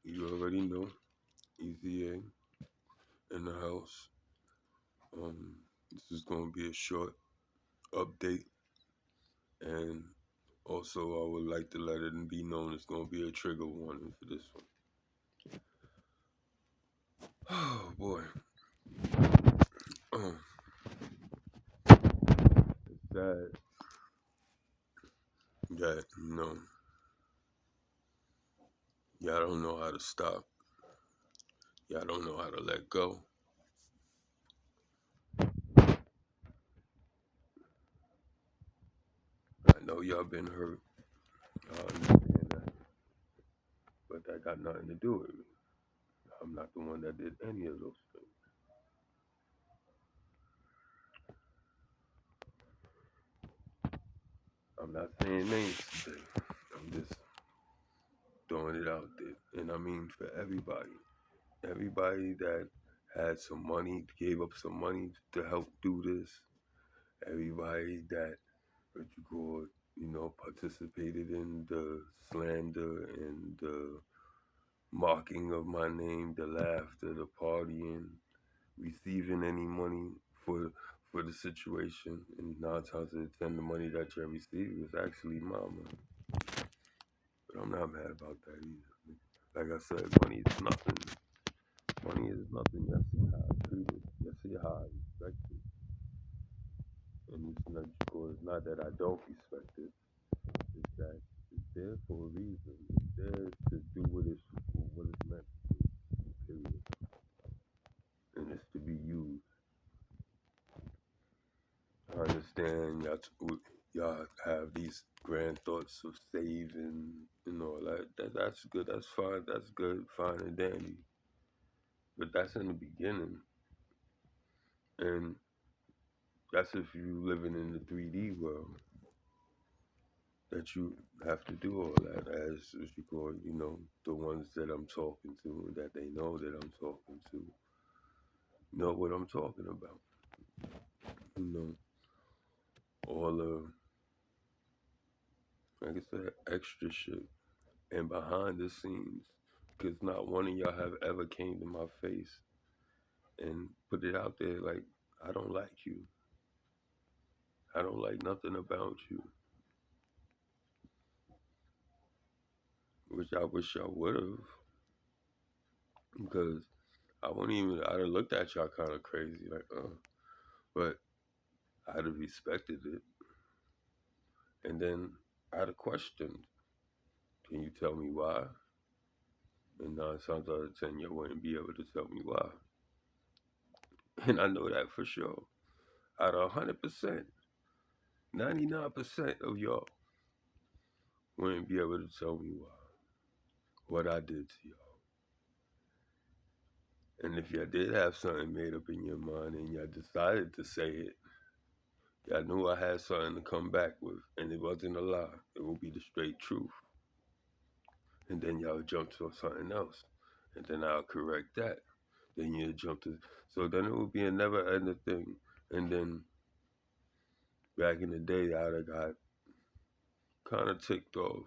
You already know. Easy A in the house. Um, this is going to be a short update, and also I would like to let it be known it's going to be a trigger warning for this one. Oh boy, it's sad that y'all don't know how to stop. Y'all don't know how to let go. I know y'all been hurt. I understand that, but that got nothing to do with me. I'm not the one that did any of those things. I'm not saying names today. I'm just throwing it out there. And I mean for everybody. Everybody that had some money, gave up some money to help do this. Everybody that, what you call, participated in the slander and the mocking of my name, the laughter, the partying, receiving any money for for the situation. And 9 times out of 10, the money that you receive is actually my money. But I'm not mad about that either. Like I said, money is nothing. Money is nothing. You see how I treat it. You see how I respect it. And it's not that I don't respect it. It's that it's there for a reason. It's there to do what it's meant to do. Period. And it's to be used. I understand y'all have these grand thoughts of saving and all that. That's good. That's fine. That's good. Fine and dandy. But that's in the beginning. And that's if you living in the 3D world that you have to do all that as you call, the ones that I'm talking to, that they know that I'm talking to, know what I'm talking about. You know, all the, like I said, extra shit and behind the scenes. Because not one of y'all have ever came to my face and put it out there like, I don't like you. I don't like nothing about you. Which I wish I would have. Because I'd have looked at y'all kind of crazy, like, but I'd have respected it. And then I'd have questioned, can you tell me why? And 9 times out of 10, you wouldn't be able to tell me why. And I know that for sure. Out of 100%, 99% of y'all wouldn't be able to tell me why, what I did to y'all. And if y'all did have something made up in your mind and y'all decided to say it, y'all knew I had something to come back with, and it wasn't a lie. It would be the straight truth. And then y'all jump to something else, and then I'll correct that. Then you jump to, so then it would be a never-ending thing. And then back in the day, I'd have got kind of ticked off,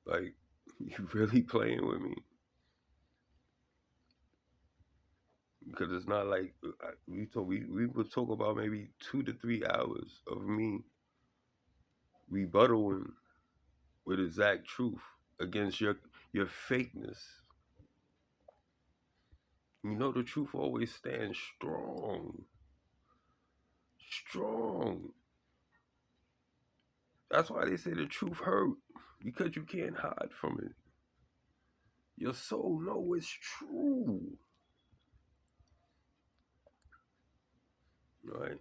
like, you really playing with me? Because it's not like we would talk about maybe 2 to 3 hours of me rebuttaling with exact truth against your fakeness. You know the truth always stands strong. Strong. That's why they say the truth hurt. Because you can't hide from it. Your soul know it's true. Right?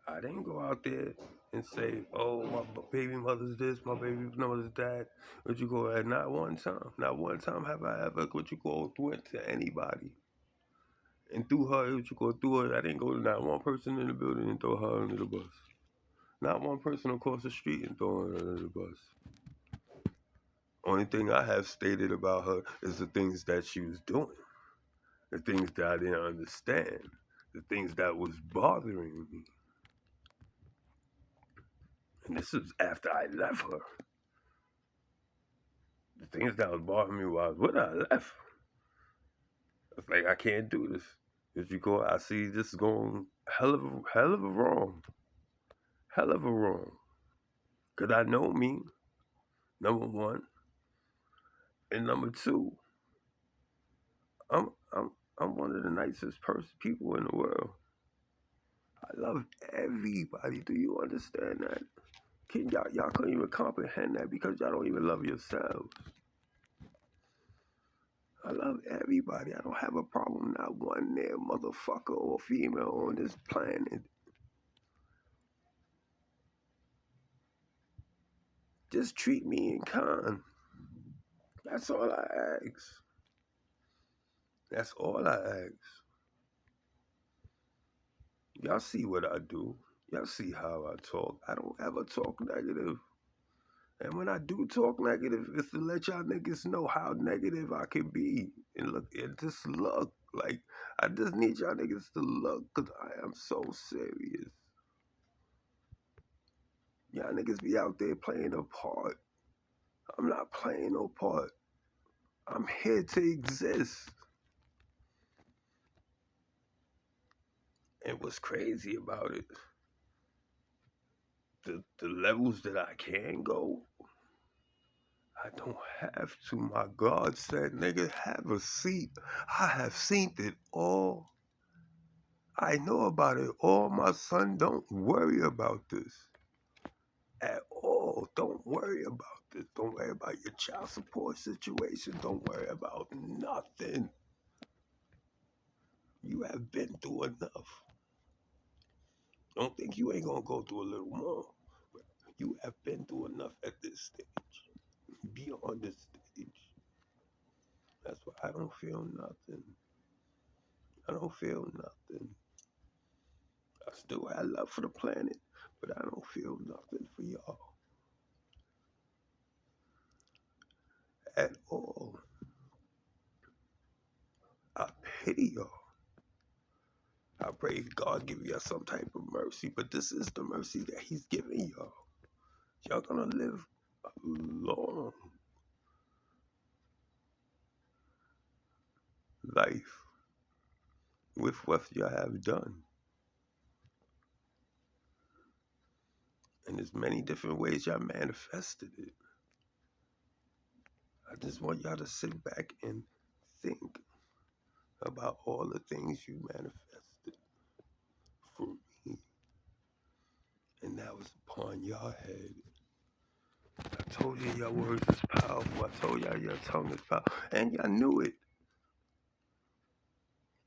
I didn't go out there and say, oh, my baby mother's this, my baby mother's that. What you call that? Not one time. Not one time have I ever, what you call, went to anybody and threw her, what you call, threw her. I didn't go to not one person in the building and throw her under the bus. Not one person across the street and throw her under the bus. Only thing I have stated about her is the things that she was doing, the things that I didn't understand, the things that was bothering me. And this is after I left her. The things that was bothering me was when I left. It's like I can't do this. As you go, I see this going hell of a wrong, hell of a wrong. Cause I know me, number one, and number two, I'm I'm I'm one of the nicest people in the world. I love everybody. Do you understand that? Can y'all couldn't even comprehend that because y'all don't even love yourselves. I love everybody. I don't have a problem not one there motherfucker or female on this planet. Just treat me in kind. That's all I ask. That's all I ask. Y'all see what I do. Y'all see how I talk. I don't ever talk negative. And when I do talk negative, it's to let y'all niggas know how negative I can be. And just look. Like, I just need y'all niggas to look because I am so serious. Y'all niggas be out there playing a part. I'm not playing no part. I'm here to exist. And what's crazy about it, the levels that I can go, I don't have to. My God said, nigga, have a seat. I have seen it all. I know about it all, my son. Don't worry about this at all. Don't worry about this. Don't worry about your child support situation. Don't worry about nothing. You have been through enough. Don't think you ain't gonna go through a little more. You have been through enough at this stage. Be on this stage. That's why I don't feel nothing. I don't feel nothing. I still have love for the planet, but I don't feel nothing for y'all at all. I pity y'all. I pray God give y'all some type of mercy, but this is the mercy that He's giving y'all. Y'all gonna live a long life with what y'all have done. And there's many different ways y'all manifested it. I just want y'all to sit back and think about all the things you manifested for me. And that was upon your head. I told you your words is powerful. I told y'all your tongue is powerful. And y'all knew it.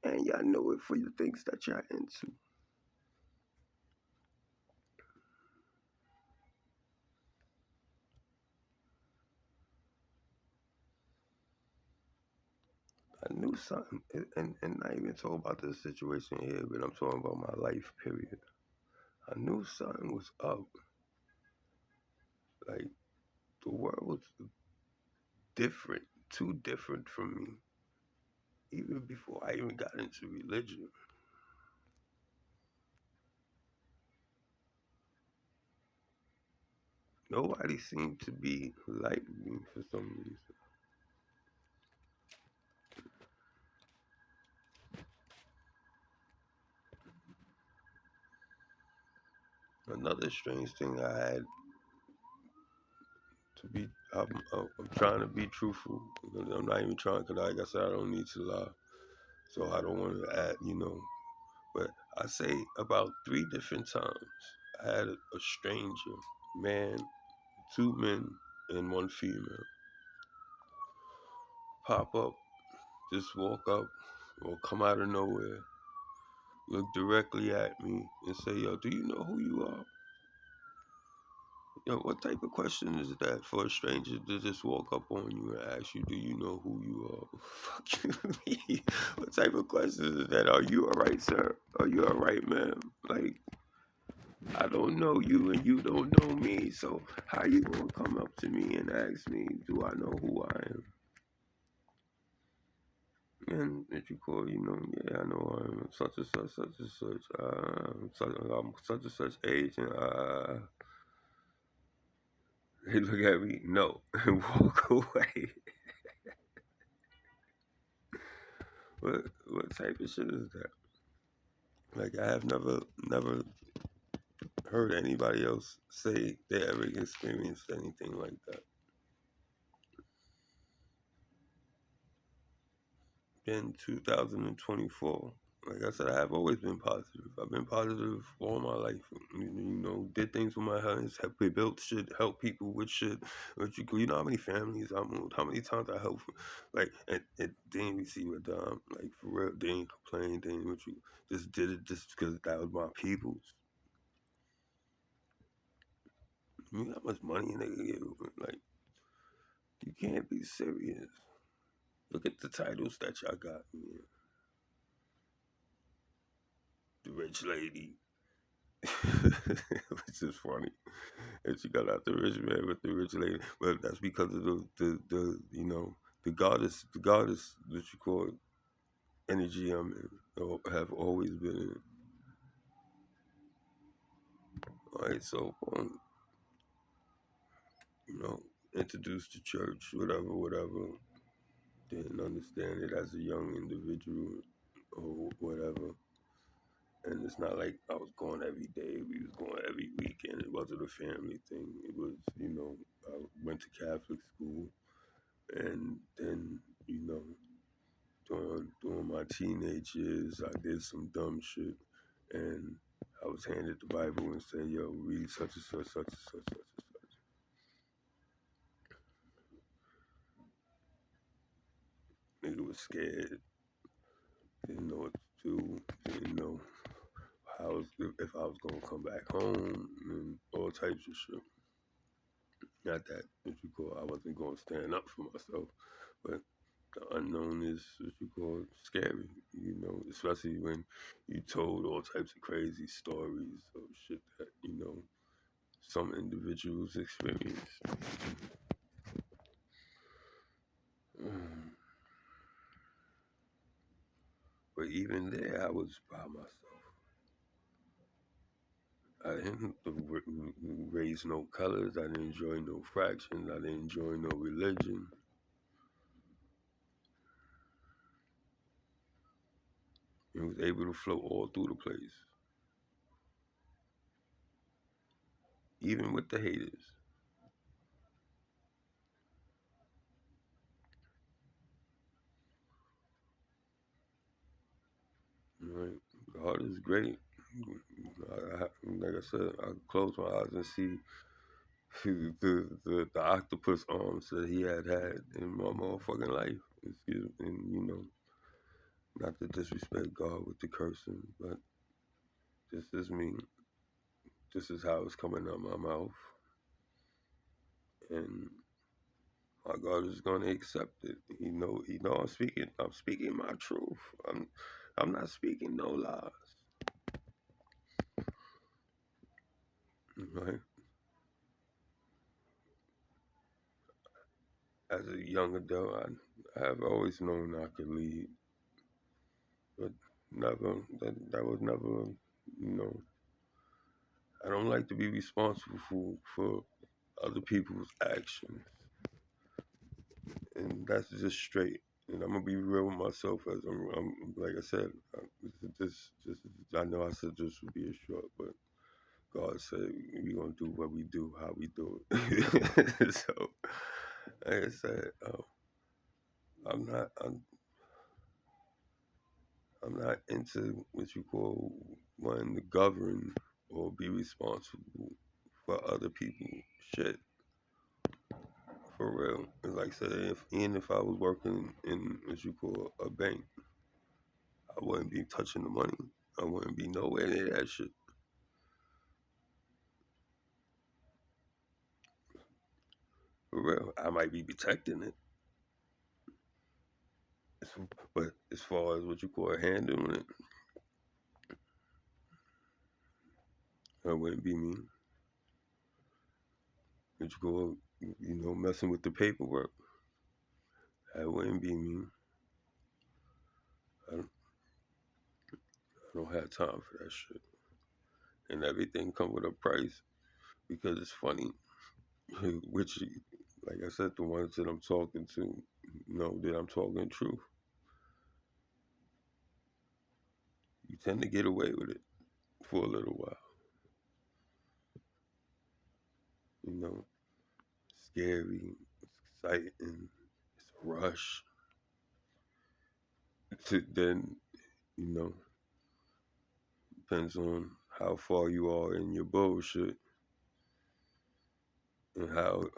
And y'all knew it for the things that y'all into. I knew something. And not even talking about this situation here, but I'm talking about my life, period. I knew something was up. Like, the world was different, too different from me. Even before I even got into religion. Nobody seemed to be like me for some reason. Another strange thing I had to be, I'm trying to be truthful. Because I'm not even trying, because like I said, I don't need to lie. So I don't want to add, But I say about 3 different times, I had a stranger, man, 2 men, and 1 female, pop up, just walk up, or come out of nowhere, look directly at me, and say, "Yo, do you know who you are?" Yo, what type of question is that for a stranger to just walk up on you and ask you, "Do you know who you are?" Fuck you, mean? What type of question is that? Are you alright, sir? Are you alright, ma'am? Like, I don't know you and you don't know me, so how you gonna come up to me and ask me, do I know who I am? And that you call, yeah, I know I'm such and such, such and such, I'm such and such age, and They look at me, no, and walk away. What type of shit is that? Like I have never heard anybody else say they ever experienced anything like that. In 2024, like I said, I have always been positive. I've been positive all my life. Did things with my hands, have built shit, help people with shit. But you know how many families I moved, how many times I helped, like, and they didn't even see what like for real, they ain't complain, they ain't what you just did it just because that was my people's. You know how much money a nigga get? Like, you can't be serious. Look at the titles that y'all got, man. The rich lady, which is funny. And she got out the rich man with the rich lady, but that's because of the goddess that you call it, energy I'm in, or have always been in. All right, so you know, introduced to church, whatever. Didn't understand it as a young individual or whatever. And it's not like I was going every day. We was going every weekend. It wasn't a family thing. It was, I went to Catholic school, and then, during my teenage years, I did some dumb shit, and I was handed the Bible and said, "Yo, read such and such, such and such, such and such." Nigga was scared, didn't know what to do, didn't know how if I was gonna come back home, and all types of shit. Not that what you call I wasn't gonna stand up for myself, but the unknown is what you call scary, especially when you told all types of crazy stories of shit that, some individuals experience. But even there, I was by myself. I didn't raise no colors. I didn't join no fractions. I didn't join no religion. And was able to flow all through the place, even with the haters. Right? God is great. Like I said, I could close my eyes and see the octopus arms that he had in my motherfucking life. Excuse me, and not to disrespect God with the cursing, but this is me. This is how it's coming out my mouth, and my God is gonna accept it. He know I'm speaking. I'm speaking my truth. I'm not speaking no lies. Right? As a young adult, I have always known I could lead, but never that was never, you know. I don't like to be responsible for other people's actions, and that's just straight. And I'm gonna be real with myself as I'm like I said. I know I said this would be a short, but God said we gonna do what we do, how we do it. So, like I said, I'm not. I'm not into what you call wanting to govern or be responsible for other people's shit. For real. It's like say even if I was working in what you call a bank, I wouldn't be touching the money. I wouldn't be nowhere near that shit. For real. I might be protecting it. But as far as what you call handling it, that wouldn't be me. What you call, messing with the paperwork. That wouldn't be me. I don't, I don't have time for that shit. And everything come with a price because it's funny. which, like I said, the ones that I'm talking to know that I'm talking truth. You tend to get away with it for a little while. You know, scary, exciting, it's a rush. Then, you know, depends on how far you are in your bullshit and how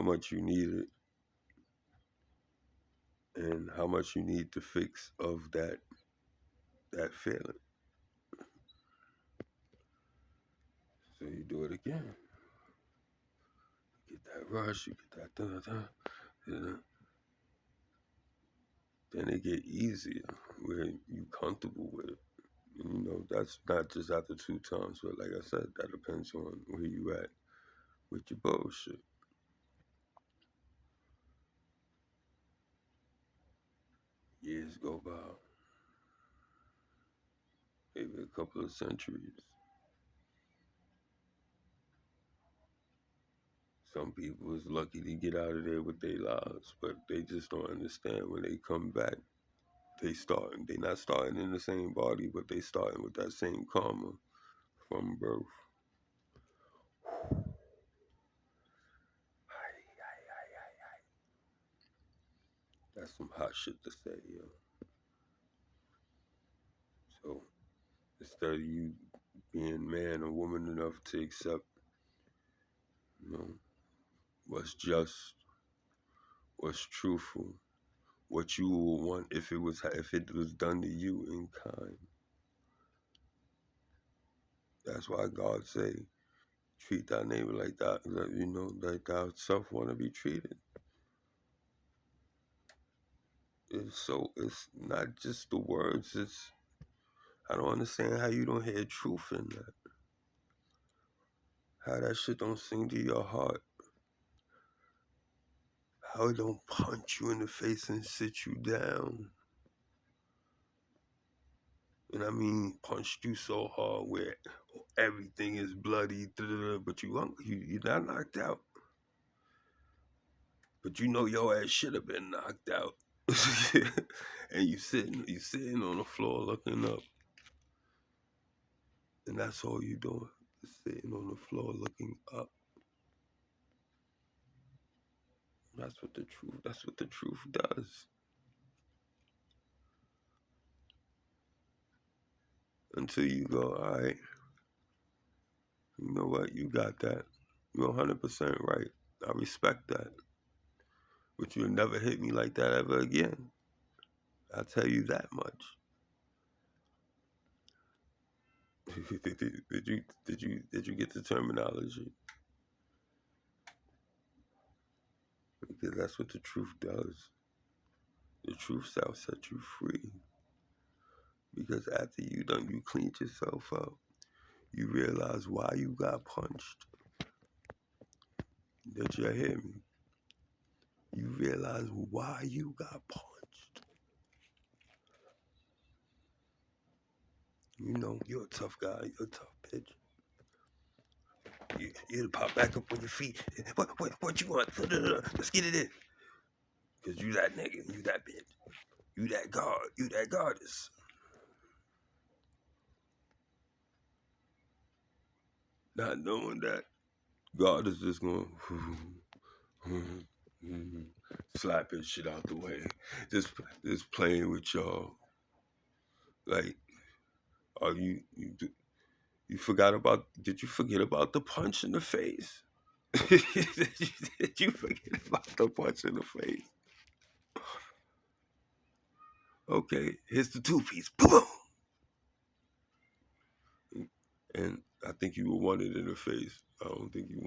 much you need it and how much you need to fix of that feeling. So you do it again. You get that rush, you get that you know. Then it get easier where you comfortable with it. And, you know, that's not just after 2 times, but like I said, that depends on where you at with your bullshit. Years go by, maybe a couple of centuries. Some people is lucky to get out of there with their lives, but they just don't understand when they come back. They not starting in the same body, but they starting with that same karma from birth. That's some hot shit to say, yo. So instead of you being man or woman enough to accept, you know, what's just, what's truthful, what you would want if it was done to you in kind. That's why God say, treat thy neighbor like that, you know, like thou self want to be treated. It's not just the words. It's I don't understand how you don't hear truth in that. How that shit don't sing to your heart. How it don't punch you in the face and sit you down. And I mean, punched you so hard where everything is bloody, but you're not knocked out. But you know your ass should have been knocked out. And you sitting on the floor looking up. And that's all you doing. Just sitting on the floor looking up. That's what the truth does. Until you go, all right, you know what, you got that. You're 100% right. I respect that. But you'll never hit me like that ever again. I'll tell you that much. did you get the terminology? Because that's what the truth does. The truth shall set you free. Because after you cleaned yourself up, you realize why you got punched. Did you hear me? You realize why you got punched. You know, you're a tough guy. You're a tough bitch. You pop back up on your feet. What you want? Let's get it in. Because you that nigga. You that bitch. You that guard. You that goddess. Not knowing that God is just going slapping shit out the way. Just playing with y'all. Like, are you forgot about? Did you forget about the punch in the face? Did you forget about the punch in the face? Okay, here's the 2-piece. Boom. And I think you would want it in the face. I don't think you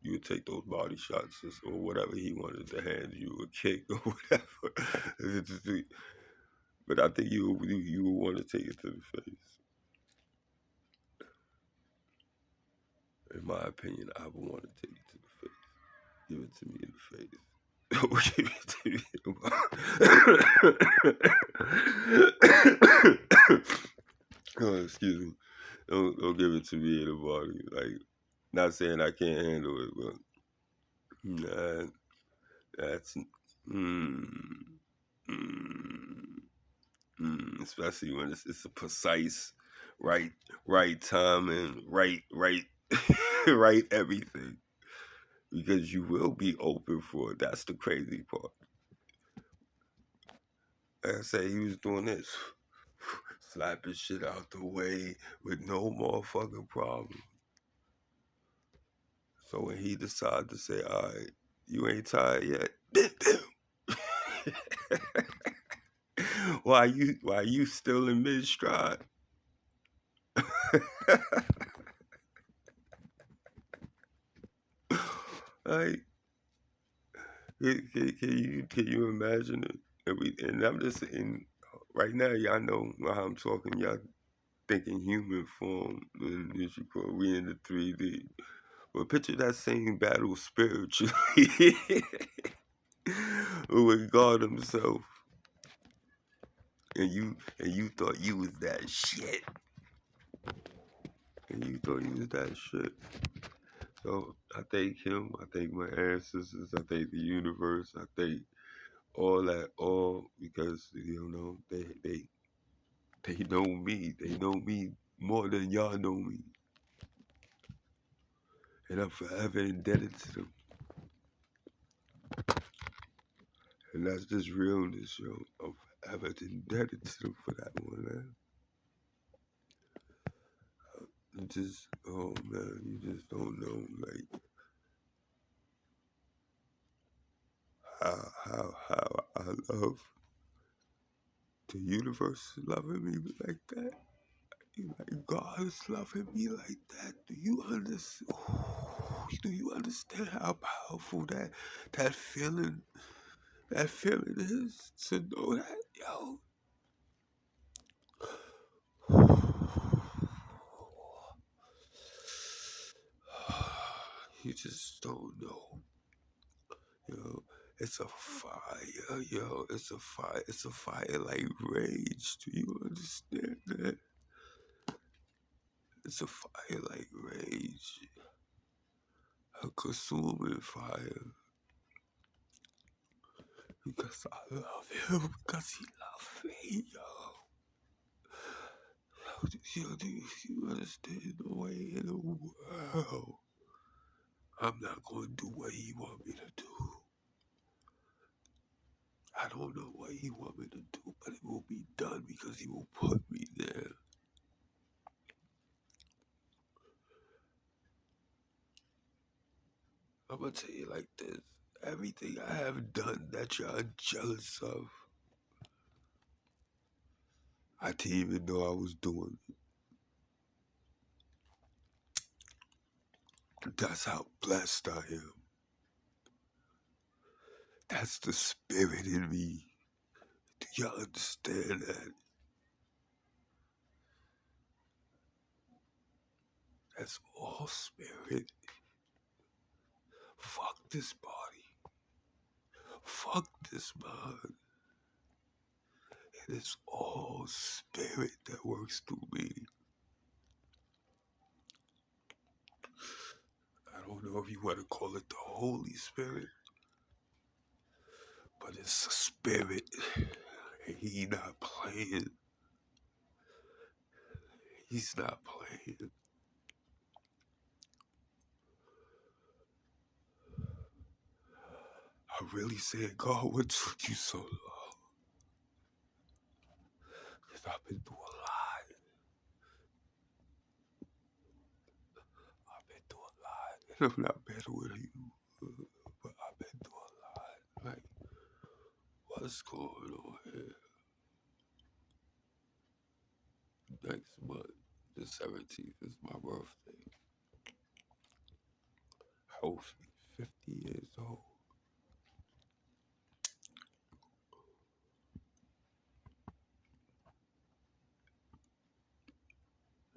would take those body shots or whatever he wanted to hand you, a kick or whatever. But I think you would want to take it to the face. In my opinion, I would want to take it to the face. Give it to me in the face. Give it to me in the Oh, excuse me. Don't give it to me in the body. Like, Not saying I can't handle it, but nah, that's mm, mm, especially when it's a precise, right, right time and right, right everything. Because you will be open for it. That's the crazy part. Like I said, he was doing this, slapping shit out the way with no motherfucking problem. So when he decided to say, "All right, you ain't tired yet," why you still in mid stride? Like, can you imagine it? And I'm just saying, right now, y'all know how I'm talking. Y'all thinking human form, and as you call, we in the 3D. But picture that same battle spiritually with God Himself, and you thought you was that shit, and you thought you was that shit. So I thank Him. I thank my ancestors. I thank the universe. I thank all that, all because they know me. They know me more than y'all know me, and I'm forever indebted to them. And that's just realness, yo. I'm forever indebted to them for that one, man. You just, oh man, you just don't know, like how I love the universe loving me like that. Like God is loving me like that. Do you understand? Do you understand how powerful that feeling that feeling is to know that, yo? You just don't know. Yo, it's a fire, yo. It's a fire. It's a fire like rage. Do you understand that? It's a fire like rage. A consuming fire. Because I love him. Because he loves me, yo. Yo, do you understand the way in the world? I'm not going to do what he want me to do. I don't know what he want me to do, but it will be done because he will put me there. I'm gonna tell you like this. Everything I have done that you're jealous of, I didn't even know I was doing. That's how blessed I am. That's the spirit in me. Do y'all understand that? That's all spirit. Fuck this body. Fuck this mind. It is all spirit that works through me. I don't know if you want to call it the Holy Spirit, but it's a spirit. And he not playing. He's not playing. I really said, God, what took you so long? Because I've been through a lot. I've been through a lot. And I'm not better with you. But I've been through a lot. Like, what's going on here? Next month, the 17th, is my birthday. Hopefully, 50 years old.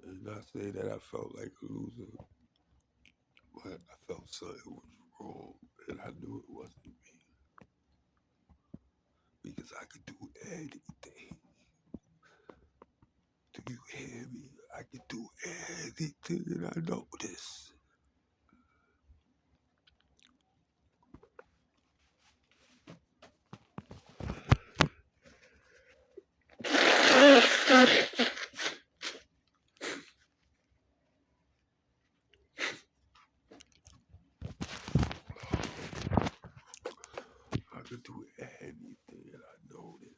And not say that I felt like a loser, but I felt something was wrong. And I knew it wasn't me. Because I could do anything. Do you hear me? I can do anything, and I know this. could do anything, and I know this.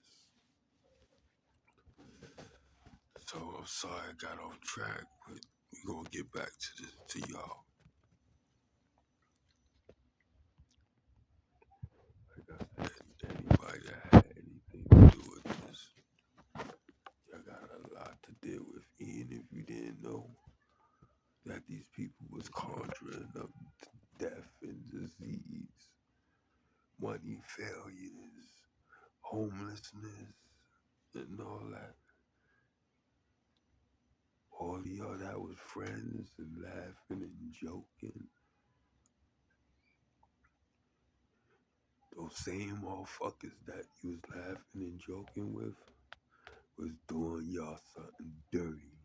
So I'm sorry I got off track, but we're gonna get back to y'all. Like I said, anybody that had anything to do with this, y'all got a lot to deal with. Even if you didn't know that these people was conjuring up death and disease, money failures, homelessness, and all that. All of y'all that was friends and laughing and joking, those same motherfuckers that you was laughing and joking with was doing y'all something dirty.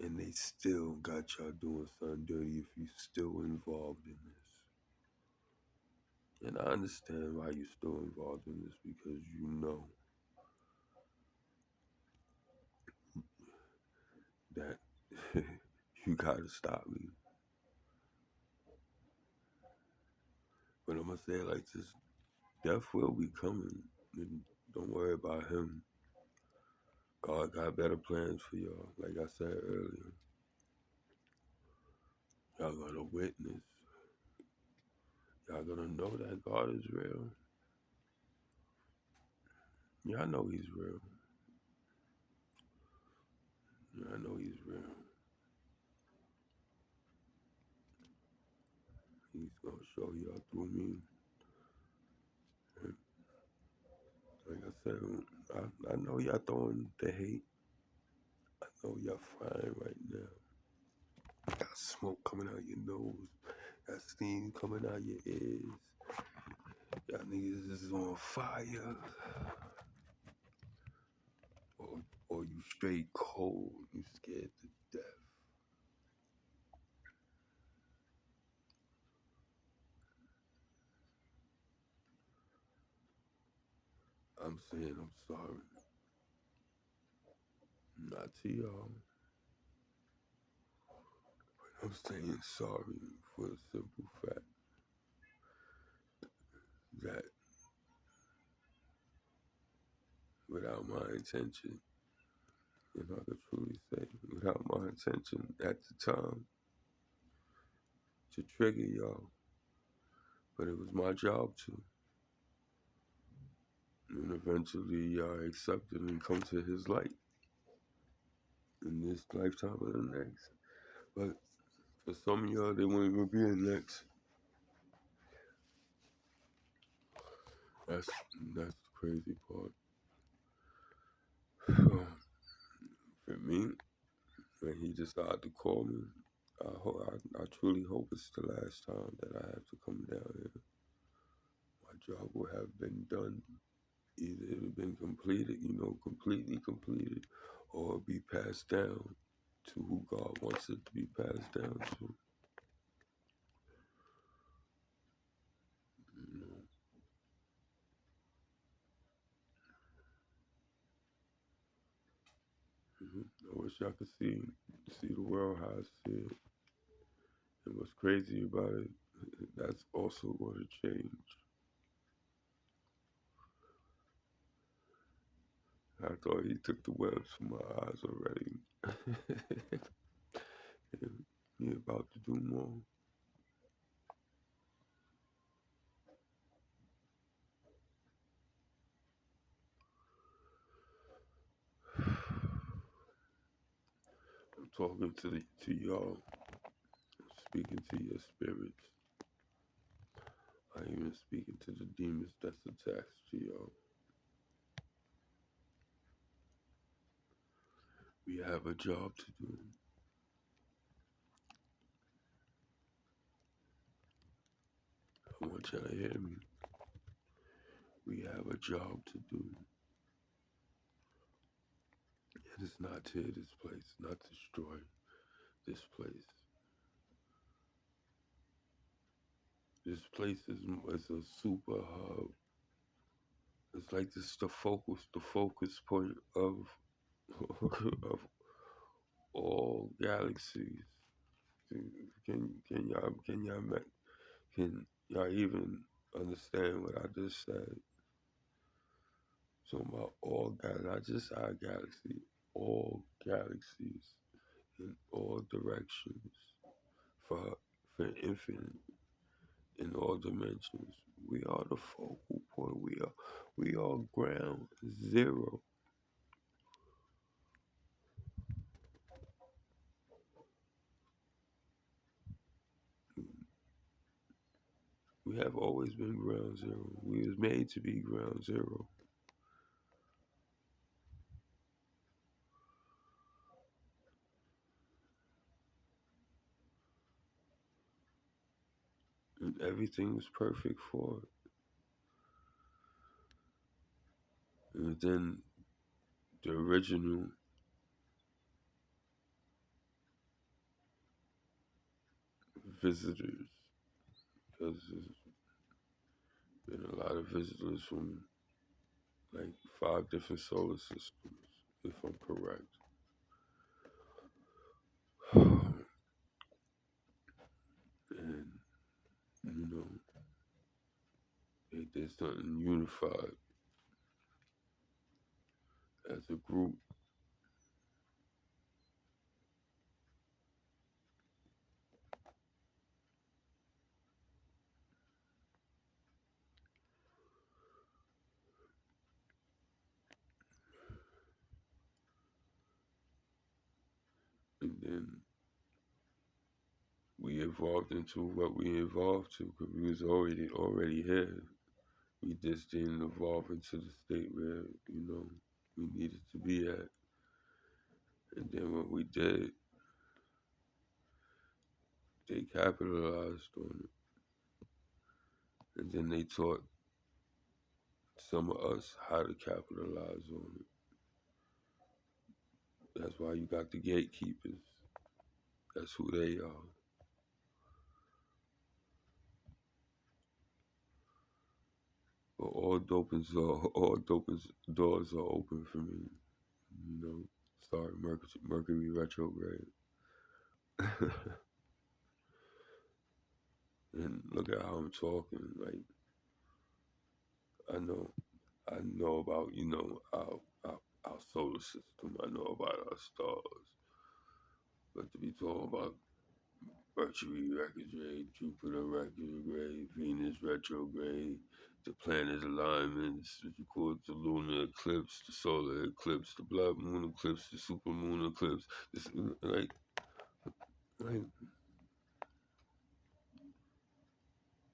And they still got y'all doing something dirty if you still involved in this. And I understand why you're still involved in this because you know that you gotta stop me. But I'm gonna say it like this, death will be coming. And don't worry about him. God got better plans for y'all. Like I said earlier, y'all gonna witness. Y'all gonna know that God is real. Yeah, I know he's real. Yeah, I know he's real. He's gonna show y'all through me. And like I said, I know y'all throwing the hate. I know y'all frying right now. Got smoke coming out your nose. Got steam coming out your ears. Y'all niggas is on fire. Or, or you straight cold. You scared to death. I'm saying I'm sorry. Not to y'all. I'm saying sorry for the simple fact that without my intention, and I could truly say, without my intention at the time to trigger y'all, but it was my job to. And eventually y'all accepted and come to his light in this lifetime or the next. But for some of y'all, they won't even be in next. That's the crazy part. For me, when he decided to call me, I truly hope it's the last time that I have to come down here. My job will have been done. Either it have been completed, completely completed, or be passed down to who God wants it to be passed down to. You know, I wish I could see the world how I see it. And what's crazy about it, that's also going to change. I thought he took the webs from my eyes already. And he about to do more. I'm talking to y'all, speaking to your spirits. I ain't even speaking to the demons that's attached to y'all. We have a job to do. I want y'all to hear me. We have a job to do. It is not tear this place, not destroy this place. This place is a super hub. It's like this the focus point of of all galaxies. Can y'all can y'all even understand what I just said. So about all galaxies, not just our galaxy, all galaxies in all directions for for infinite in all dimensions. We are the focal point. We are ground zero. We have always been ground zero. We was made to be ground zero. And everything was perfect for it. And then the original visitors, because there's been a lot of visitors from like 5 different solar systems, if I'm correct. And you know, they did something unified as a group. And then we evolved into what we evolved to because we was already here. We just didn't evolve into the state where we needed to be at. And then when we did, they capitalized on it, and then they taught some of us how to capitalize on it. That's why you got the gatekeepers. That's who they are. But all doors are open for me. You know, sorry, Mercury retrograde. And look at how I'm talking. Like I know, I know about our solar system. I know about our stars. But to be talking about Mercury retrograde, Jupiter retrograde, Venus retrograde, the planet alignments, what you call it, the lunar eclipse, the solar eclipse, the blood moon eclipse, the super moon eclipse, this, like,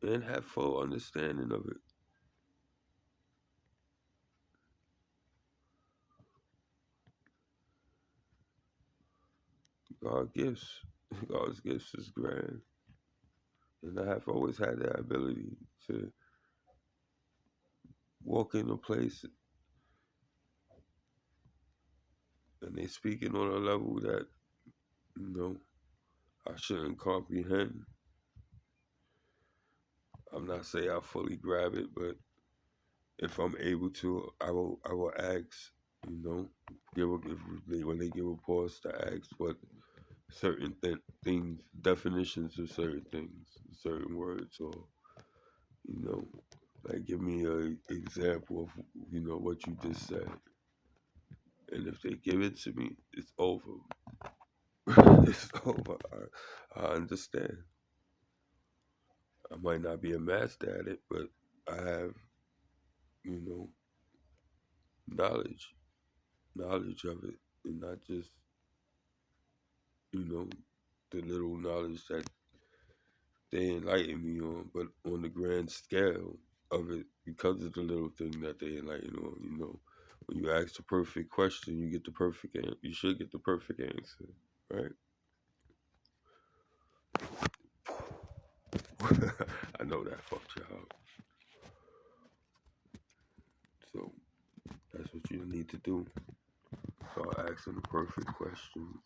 and have full understanding of it. God gifts, God's gifts is grand, and I have always had that ability to walk in a place and they speaking on a level that you know I shouldn't comprehend. I'm not saying I fully grab it, but if I'm able to, I will ask. You know, when they give a pause to ask what certain things, definitions of certain things, certain words, or you know, like give me a example of what you just said, and if they give it to me, it's over. It's over. I understand. I might not be a master at it, but I have you know knowledge, knowledge of it, and not just you know the little knowledge that they enlighten me on, but on the grand scale of it, because of the little thing that they enlighten on, when you ask the perfect question, you get the perfect answer. You should get the perfect answer, right? I know that fucked you up. So that's what you need to do. Start asking the perfect questions,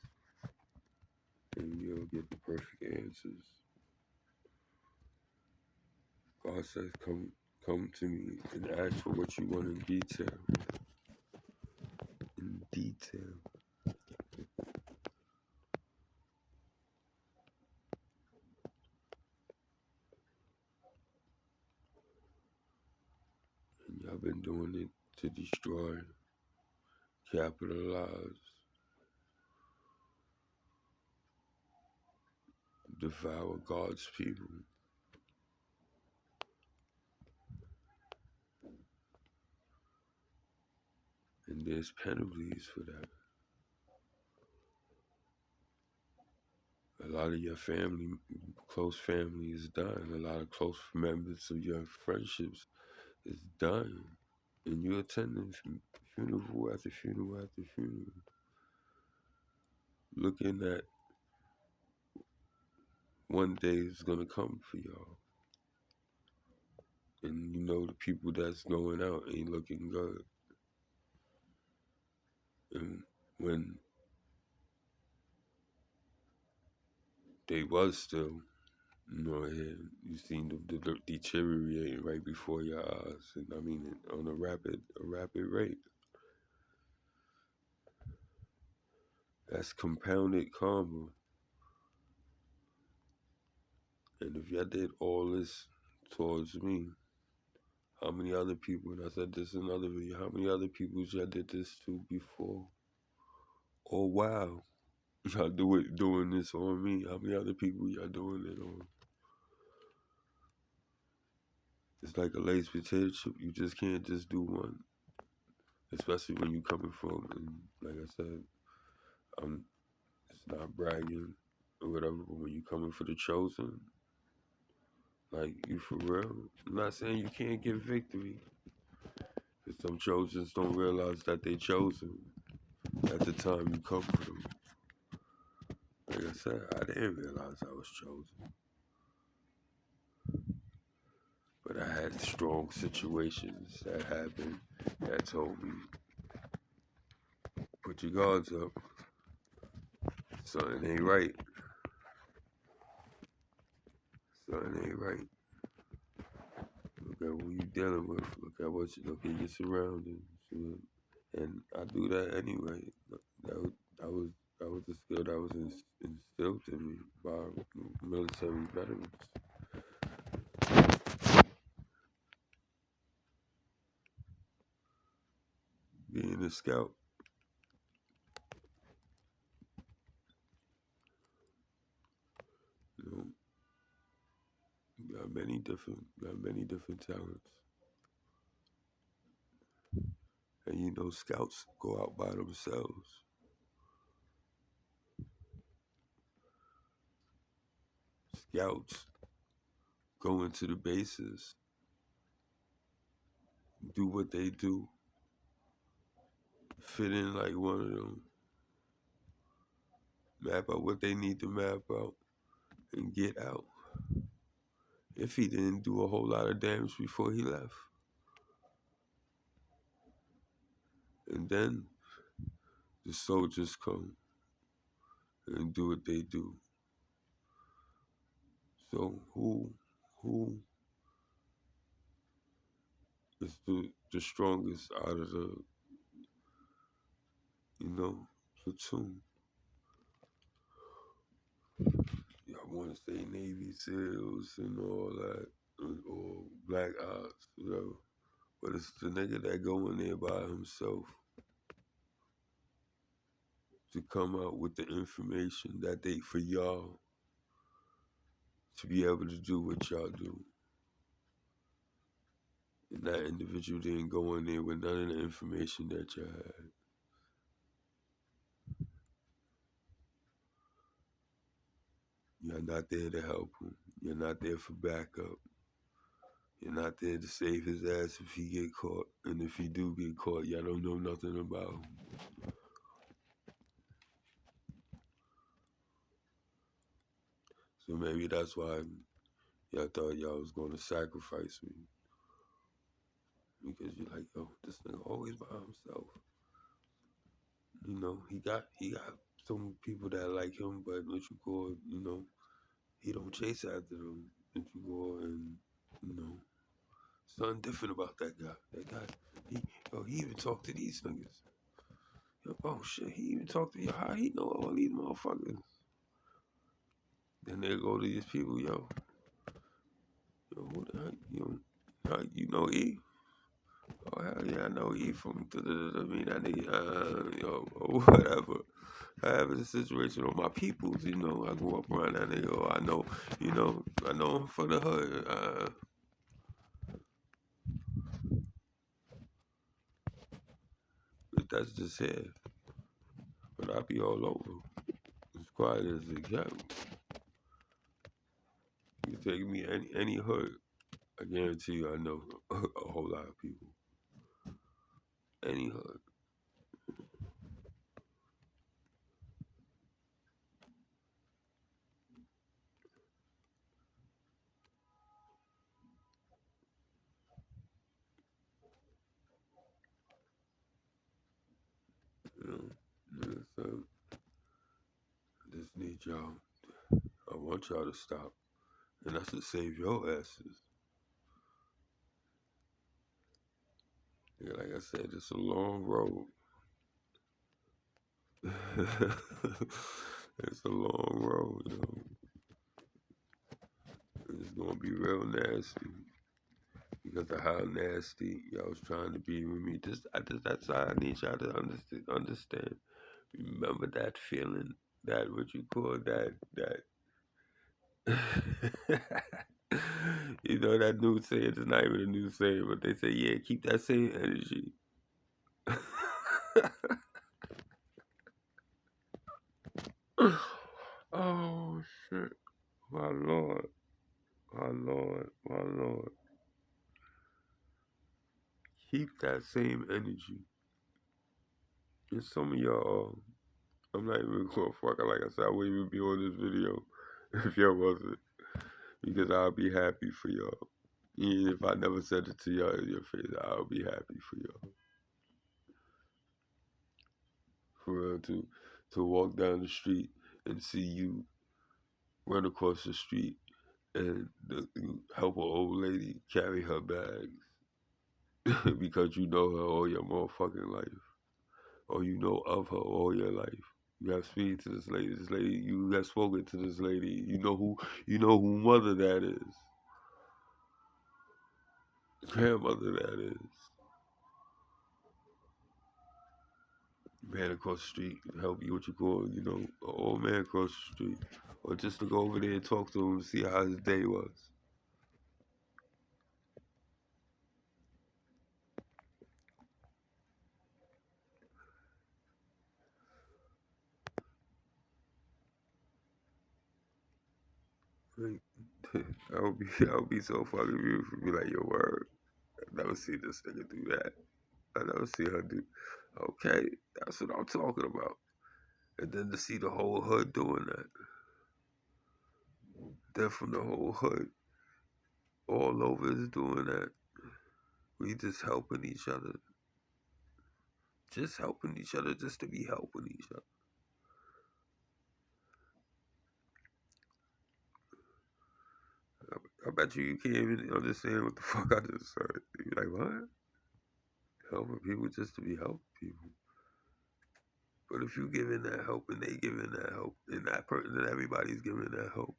and you'll get the perfect answers. God says, come to me and ask for what you want in detail. In detail. Y'all been doing it to destroy, capitalize, devour God's people. And there's penalties for that. A lot of your family, close family is done. A lot of close members of your friendships is done. And you're attending funeral after funeral after funeral, looking at one day is gonna come for y'all. And you know the people that's going out ain't looking good. And when they was still, you seen them deteriorating right before your eyes, and I mean on a rapid rate. That's compounded karma. And if y'all did all this towards me, how many other people, and I said this in another video, how many other people y'all did this to before? Oh wow, y'all doing this on me. How many other people y'all doing it on? It's like a Lay's potato chip. You just can't just do one, especially when you coming from. And like I said, it's not bragging or whatever. But when you coming for the chosen, like you for real. I'm not saying you can't get victory. Cause some chosens don't realize that they chosen at the time you come for them. Like I said, I didn't realize I was chosen. But I had strong situations that happened that told me, put your guards up. Something ain't right. Something ain't right. Look at who you dealing with. Look at your surroundings. And I do that anyway. That was the skill that was instilled in me by military veterans. Being a scout, you know, got many different talents. And you know, scouts go out by themselves. Scouts go into the bases, do what they do, fit in like one of them, map out what they need to map out, and get out. If he didn't do a whole lot of damage before he left. And then the soldiers come and do what they do. So who is the strongest out of the, platoon? Y'all want to say Navy SEALs and all that, or Black Ops, whatever. But it's the nigga that go in there by himself to come out with the information that they, for y'all to be able to do what y'all do. And that individual didn't go in there with none of the information that you had. You're not there to help him. You're not there for backup. You're not there to save his ass if he get caught. And if he do get caught, y'all don't know nothing about him. So maybe that's why y'all thought y'all was going to sacrifice me. Because you're like, yo, this nigga always by himself. You know, he got some people that like him, but what you call, he don't chase after them. What you call, and, something different about that guy. That guy, he even talked to these niggas. Yo, oh shit, he even talked to you. How he know all these motherfuckers? Then they go to these people, who the heck, how you know E? Oh hell yeah, I know he from I mean that nigga, or whatever. However the situation on my peoples, I grew up around that nigga. Or I know him for the hood. But that's just it. But I be all over. As quiet as it gets. You take me any hood, I guarantee you I know a whole lot of people. Any hood. You know? Yeah, so I just need y'all. I want y'all to stop. And that's to save your asses. Yeah, like I said, it's a long road. It's a long road, It's gonna be real nasty because of how nasty y'all was trying to be with me. That's how I need y'all to understand. Remember that feeling, that what you call that. That new saying. It's not even a new saying, but they say, yeah, keep that same energy. Oh shit, my lord, my lord, my lord. Keep that same energy. And some of y'all, I'm not even going to fuck it. Like I said, I wouldn't even be on this video if y'all wasn't. Because I'll be happy for y'all. Even if I never said it to y'all in your face, I'll be happy for y'all. For real, to walk down the street and see you run across the street and you help an old lady carry her bags because you know her all your motherfucking life. Or you know of her all your life. You have speaking to this lady. This lady, you have spoken to this lady. You know who mother that is. Grandmother that is. Man across the street help you what you call, an old man across the street. Or just to go over there and talk to him and see how his day was. Like, I would be so fucking beautiful. Be like, yo, word. I never seen this nigga do that. I never see her do. Okay, that's what I'm talking about. And then to see the whole hood doing that. Then from the whole hood all over is doing that. We just helping each other. Just helping each other just to be helping each other. I bet you can't even understand what the fuck I just said. You be like, what? Helping people just to be helping people. But if you giving that help and they giving that help and that person and everybody's giving that help,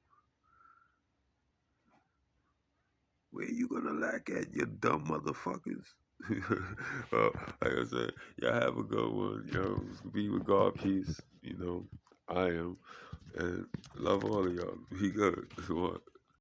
where you gonna lack at, you dumb motherfuckers? Well, like I said, y'all have a good one. Be with God, peace. I am. And love all of y'all. Be good. What?